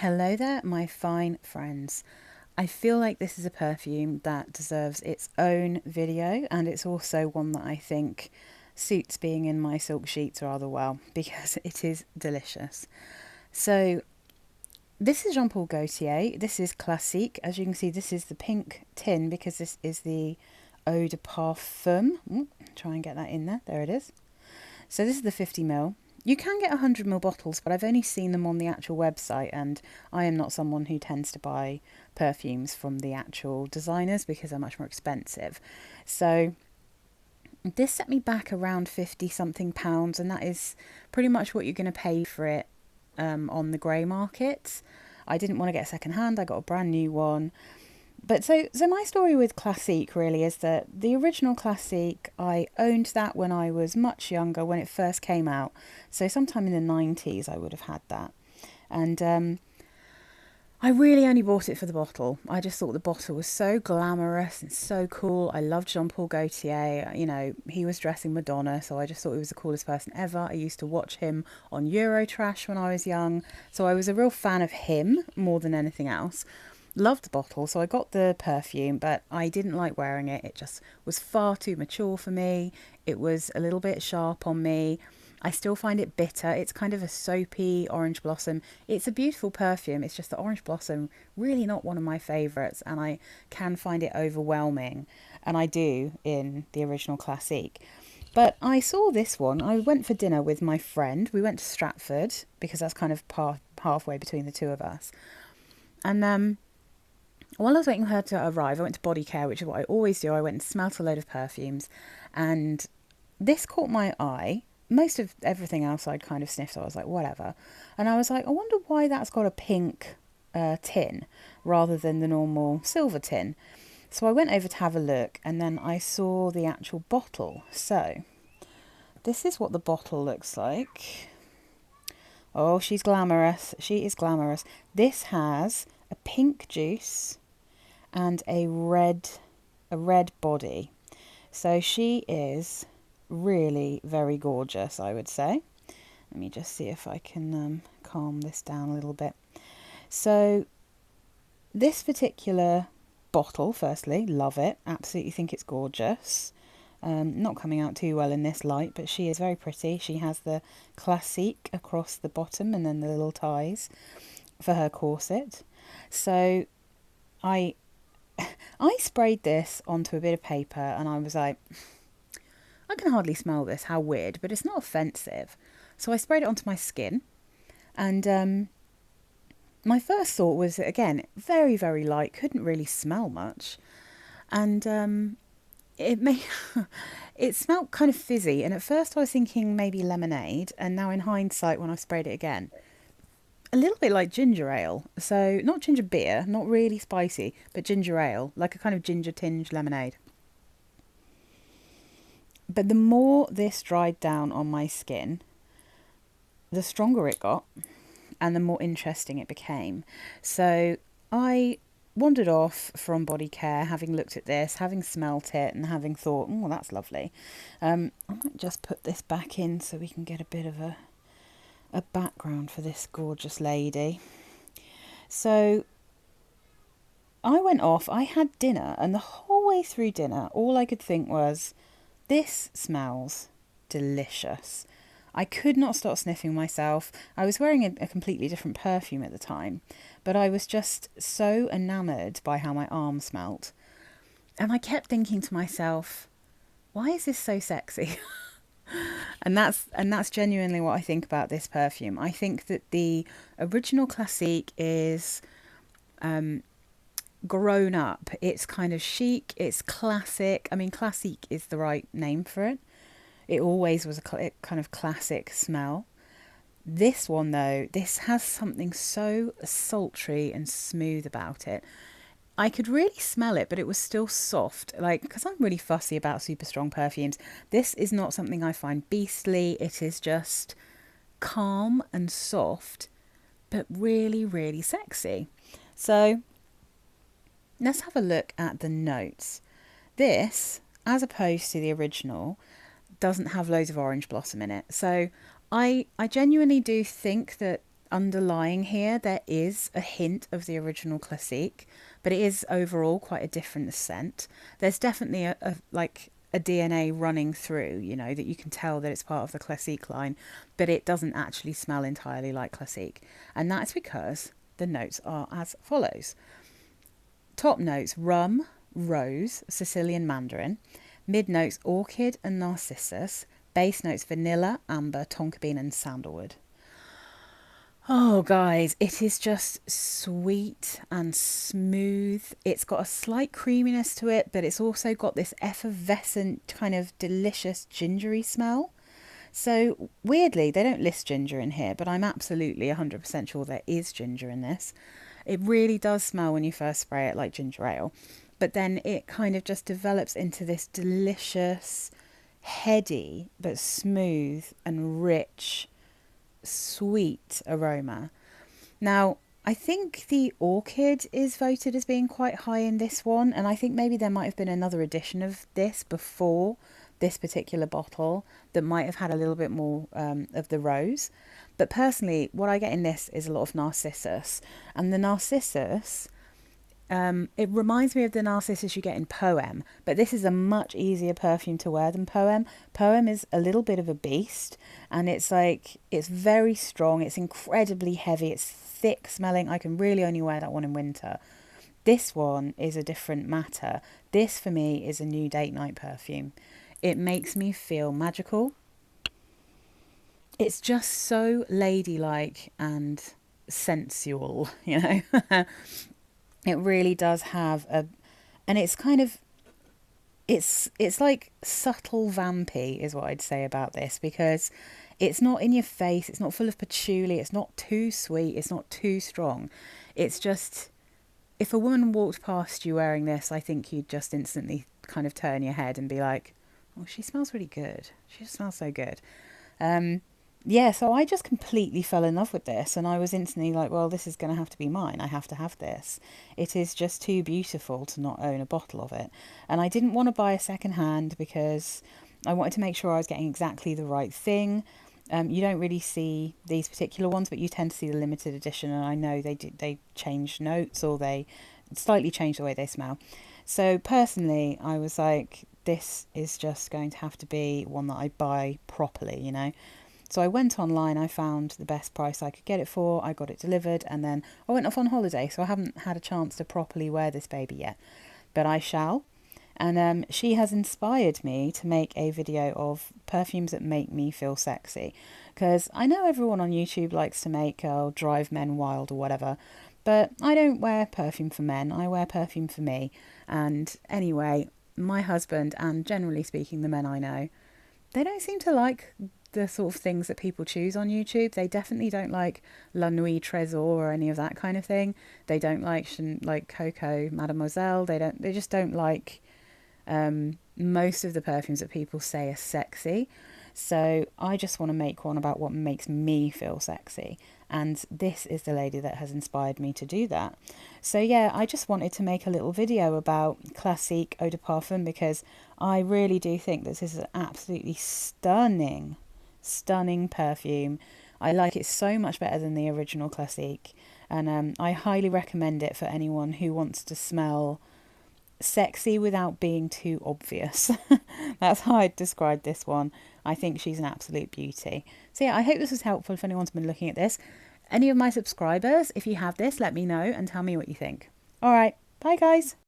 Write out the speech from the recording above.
Hello there, my fine friends. I feel like this is a perfume that deserves its own video, and it's also one that I think suits being in my silk sheets rather well because it is delicious. So, this is Paul Gaultier. This is Classique. As you can see, this is the pink tin because this is the Eau de Parfum. Try and get that in there. There it is. So, this is the 50ml. You can get 100ml bottles, but I've only seen them on the actual website, and I am not someone who tends to buy perfumes from the actual designers because they're much more expensive. So this set me back around 50 something pounds, and that is pretty much what you're going to pay for it on the grey market. I didn't want to get a second hand, I got a brand new one. But so my story with Classique really is that the original Classique, I owned that when I was much younger, when it first came out. So sometime in the 90s I would have had that. And I really only bought it for the bottle. I just thought the bottle was so glamorous and so cool. I loved Jean-Paul Gaultier. You know, he was dressing Madonna, so I just thought he was the coolest person ever. I used to watch him on Eurotrash when I was young. So I was a real fan of him more than anything else. Loved the bottle, so I got the perfume, but I didn't like wearing it. It just was far too mature for me. It was a little bit sharp on me. I still find it bitter. It's kind of a soapy orange blossom. It's a beautiful perfume. It's just the orange blossom, really not one of my favourites, and I can find it overwhelming, and I do in the original Classique. But I saw this one. I went for dinner with my friend. We went to Stratford because that's kind of halfway between the two of us. And while I was waiting for her to arrive, I went to body care, which is what I always do. I went and smelt a load of perfumes, and this caught my eye. Most of everything else I'd kind of sniffed, so I was like, whatever. And I was like, I wonder why that's got a pink tin rather than the normal silver tin. So I went over to have a look, and then I saw the actual bottle. So this is what the bottle looks like. Oh, she's glamorous. She is glamorous. This has a pink juice and a red body. So she is really very gorgeous, I would say. Let me just see if I can calm this down a little bit. So this particular bottle, firstly, love it. Absolutely think it's gorgeous. Not coming out too well in this light, but she is very pretty. She has the Classique across the bottom and then the little ties for her corset. So I sprayed this onto a bit of paper, and I was like, I can hardly smell this, how weird, but it's not offensive. So I sprayed it onto my skin, and my first thought was, again, very, very light, couldn't really smell much. And it smelled kind of fizzy, and at first I was thinking maybe lemonade, and now in hindsight, when I sprayed it again, a little bit like ginger ale. So not ginger beer, not really spicy, but ginger ale, like a kind of ginger tinged lemonade. But the more this dried down on my skin, the stronger it got and the more interesting it became. So I wandered off from body care, having looked at this, having smelt it, and having thought, oh, that's lovely. I might just put this back in so we can get a bit of a background for this gorgeous lady. So I went off, I had dinner, and the whole way through dinner, all I could think was, this smells delicious. I could not stop sniffing myself. I was wearing a completely different perfume at the time, but I was just so enamoured by how my arm smelt. And I kept thinking to myself, why is this so sexy? And that's genuinely what I think about this perfume. I think that the original Classique is grown up. It's kind of chic, it's classic. I mean, Classique is the right name for it. It always was a kind of classic smell. This one, though, this has something so sultry and smooth about it. I could really smell it, but it was still soft. Like, because I'm really fussy about super strong perfumes. This is not something I find beastly. It is just calm and soft, but really, really sexy. So let's have a look at the notes. This, as opposed to the original, doesn't have loads of orange blossom in it. So I genuinely do think that underlying here, there is a hint of the original Classique, but it is overall quite a different scent. There's definitely a DNA running through, you know, that you can tell that it's part of the Classique line, but it doesn't actually smell entirely like Classique. And that's because the notes are as follows. Top notes, rum, rose, Sicilian mandarin. Mid notes, orchid and narcissus. Base notes, vanilla, amber, tonka bean and sandalwood. Oh, guys, it is just sweet and smooth. It's got a slight creaminess to it, but it's also got this effervescent kind of delicious gingery smell. So weirdly, they don't list ginger in here, but I'm absolutely 100% sure there is ginger in this. It really does smell when you first spray it like ginger ale, but then it kind of just develops into this delicious, heady, but smooth and rich, sweet aroma. Now, I think the orchid is voted as being quite high in this one, and I think maybe there might have been another edition of this before this particular bottle that might have had a little bit more of the rose. But personally, what I get in this is a lot of narcissus, and the narcissus, it reminds me of the narcissus you get in Poem, but this is a much easier perfume to wear than Poem. Poem is a little bit of a beast, and it's very strong, it's incredibly heavy, it's thick smelling. I can really only wear that one in winter. This one is a different matter. This for me is a new date night perfume. It makes me feel magical. It's just so ladylike and sensual, you know. It really does have and it's kind of, it's like subtle vampy is what I'd say about this, because it's not in your face, it's not full of patchouli, it's not too sweet, it's not too strong. It's just, if a woman walked past you wearing this, I think you'd just instantly kind of turn your head and be like, oh, she smells really good. She just smells so good. Yeah, so I just completely fell in love with this, and I was instantly like, well, this is going to have to be mine. I have to have this. It is just too beautiful to not own a bottle of it. And I didn't want to buy a second hand because I wanted to make sure I was getting exactly the right thing. You don't really see these particular ones, but you tend to see the limited edition, and I know they change notes, or they slightly change the way they smell. So personally, I was like, this is just going to have to be one that I buy properly, you know. So I went online, I found the best price I could get it for, I got it delivered, and then I went off on holiday, so I haven't had a chance to properly wear this baby yet, but I shall. And she has inspired me to make a video of perfumes that make me feel sexy, because I know everyone on YouTube likes to make drive men wild or whatever, but I don't wear perfume for men, I wear perfume for me. And anyway, my husband, and generally speaking the men I know, they don't seem to like the sort of things that people choose on YouTube. They definitely don't like La Nuit Trésor or any of that kind of thing. They don't like Coco Mademoiselle. They just don't like most of the perfumes that people say are sexy. So I just want to make one about what makes me feel sexy, and this is the lady that has inspired me to do that. So yeah, I just wanted to make a little video about Classique Eau de Parfum, because I really do think that this is an absolutely stunning perfume. I like it so much better than the original Classique, and I highly recommend it for anyone who wants to smell sexy without being too obvious. That's how I'd describe this one. I think she's an absolute beauty. So yeah, I hope this was helpful if anyone's been looking at this. Any of my subscribers, if you have this, let me know and tell me what you think. All right, bye guys.